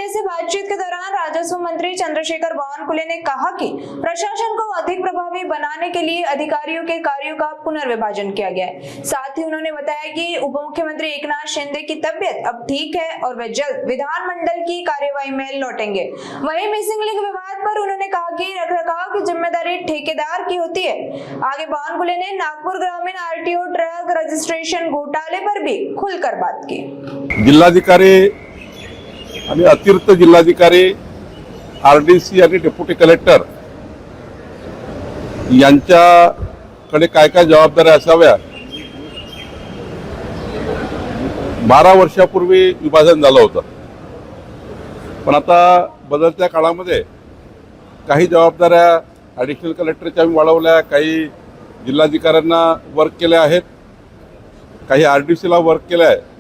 Media से बातचीत के दौरान राजस्व मंत्री चंद्रशेखर बावनकुले ने कहा कि प्रशासन को अधिक प्रभावी बनाने के लिए अधिकारियों के कार्यों का पुनर्विभाजन किया गया है। साथ ही उन्होंने बताया कि उप मुख्यमंत्री एकनाथ शिंदे की तबियत अब ठीक है और वे जल्द विधानमंडल की कार्यवाही में लौटेंगे। वहीं मिसिंग लिंक विवाद पर उन्होंने कहा कि रखरखाव की जिम्मेदारी ठेकेदार की होती है। आगे बावनकुले ने नागपुर ग्रामीण आरटीओ ट्रक रजिस्ट्रेशन घोटाले पर भी खुलकर बात की। जिल्हाधिकारी आणि अतिरिक्त जिल्हाधिकारी आरडीसी आणि डेप्युटी कलेक्टर यांच्याकडे काय काय जबाबदाऱ्या असाव्या। 12 वर्षापूर्वी विभाजन झालं होतं, पण आता बदलत्या काळामध्ये काही जबाबदाऱ्या ॲडिशनल कलेक्टरच्या वाढवल्या, काही जिल्हाधिकाऱ्यांना वर्क केल्या आहेत, काही आरडीसीला वर्क केलं आहे।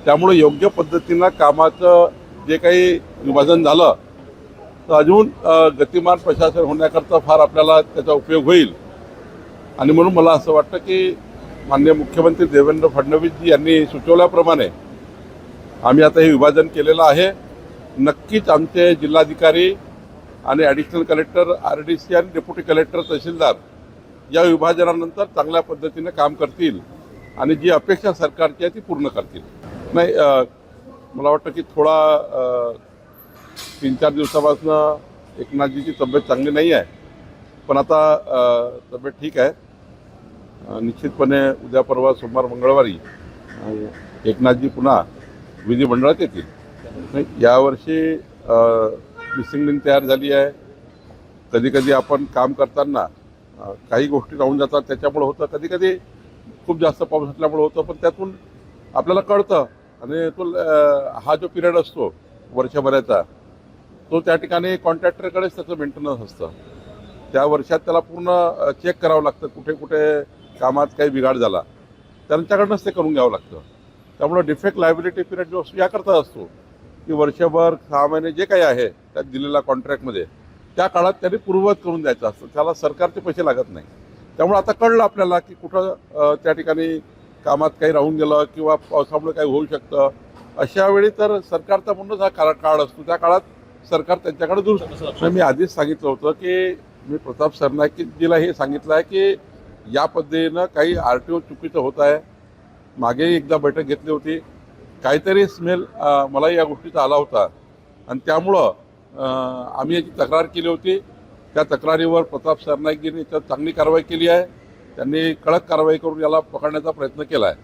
त्यामुळे योग्य पद्धतीने कामाचं जे काही विभाजन झालं तर अजून गतिमान प्रशासन होण्याकरता फार आपल्याला त्याचा उपयोग होईल। आणि म्हणून मला असं वाटतं की माननीय मुख्यमंत्री देवेंद्र फडणवीसजी यांनी सुचवल्याप्रमाणे आम्ही आता हे विभाजन केलेलं आहे। नक्कीच आमचे जिल्हाधिकारी आणि ॲडिशनल कलेक्टर आरडीसी आणि डेप्युटी कलेक्टर तहसीलदार या विभाजनानंतर चांगल्या पद्धतीने काम करतील आणि जी अपेक्षा सरकारची आहे ती पूर्ण करतील। नाही, मला वाटतं की थोडा 3-4 दिवसापासून एकनाथजीची तब्येत चांगली नाही आहे, पण आता तब्येत ठीक आहे। निश्चितपणे उद्या परवा सोमवार मंगळवारी एकनाथजी पुन्हा विधिमंडळात येतील। नाही, यावर्षी मिसिंग लिंक तयार झाली आहे। कधी कधी आपण काम करताना काही गोष्टी राहून जातात, त्याच्यामुळे होतं। कधी कधी खूप जास्त पाऊस असल्यामुळे होतं, पण त्यातून आपल्याला कळतं आणि तो हा जो पिरियड असतो वर्षभराचा तो त्या ठिकाणी कॉन्ट्रॅक्टरकडेच त्याचं मेंटेनन्स असतं। त्या वर्षात त्याला पूर्ण चेक करावं लागतं, कुठे कुठे कामात काही बिघाड झाला त्यांच्याकडनंच ते करून घ्यावं लागतं। त्यामुळे डिफेक्ट लायबिलिटी पिरियड जो असतो याकरता असतो की वर्षभर 6 महिने जे काही आहे त्यात दिलेल्या कॉन्ट्रॅक्टमध्ये त्या काळात त्यांनी पूर्ववत करून द्यायचं असतं, त्याला सरकारचे पैसे लागत नाही। त्यामुळे आता कळलं आपल्याला की कुठं त्या ठिकाणी कामात काही राहून गेलं किंवा पावसामुळे काही होऊ शकतं। अशा वेळी तर सरकारचा म्हणूनच हा काळ असतो, त्या काळात सरकार त्यांच्याकडे दुरुस्त। मी आधीच सांगितलं होतं की मी प्रताप सरनाईकजीला हे सांगितलं आहे की या पद्धतीनं काही आरटीओ चुकीचं होत आहे। मागे एकदा बैठक घेतली होती, काहीतरी स्मेल मला या गोष्टीचा आला होता आणि त्यामुळं आम्ही याची तक्रार केली होती। त्या तक्रारीवर प्रताप सरनाईकजींनी चांगली कारवाई केली आहे, त्यांनी कडक कारवाई करून याला पकडण्याचा प्रयत्न केला आहे।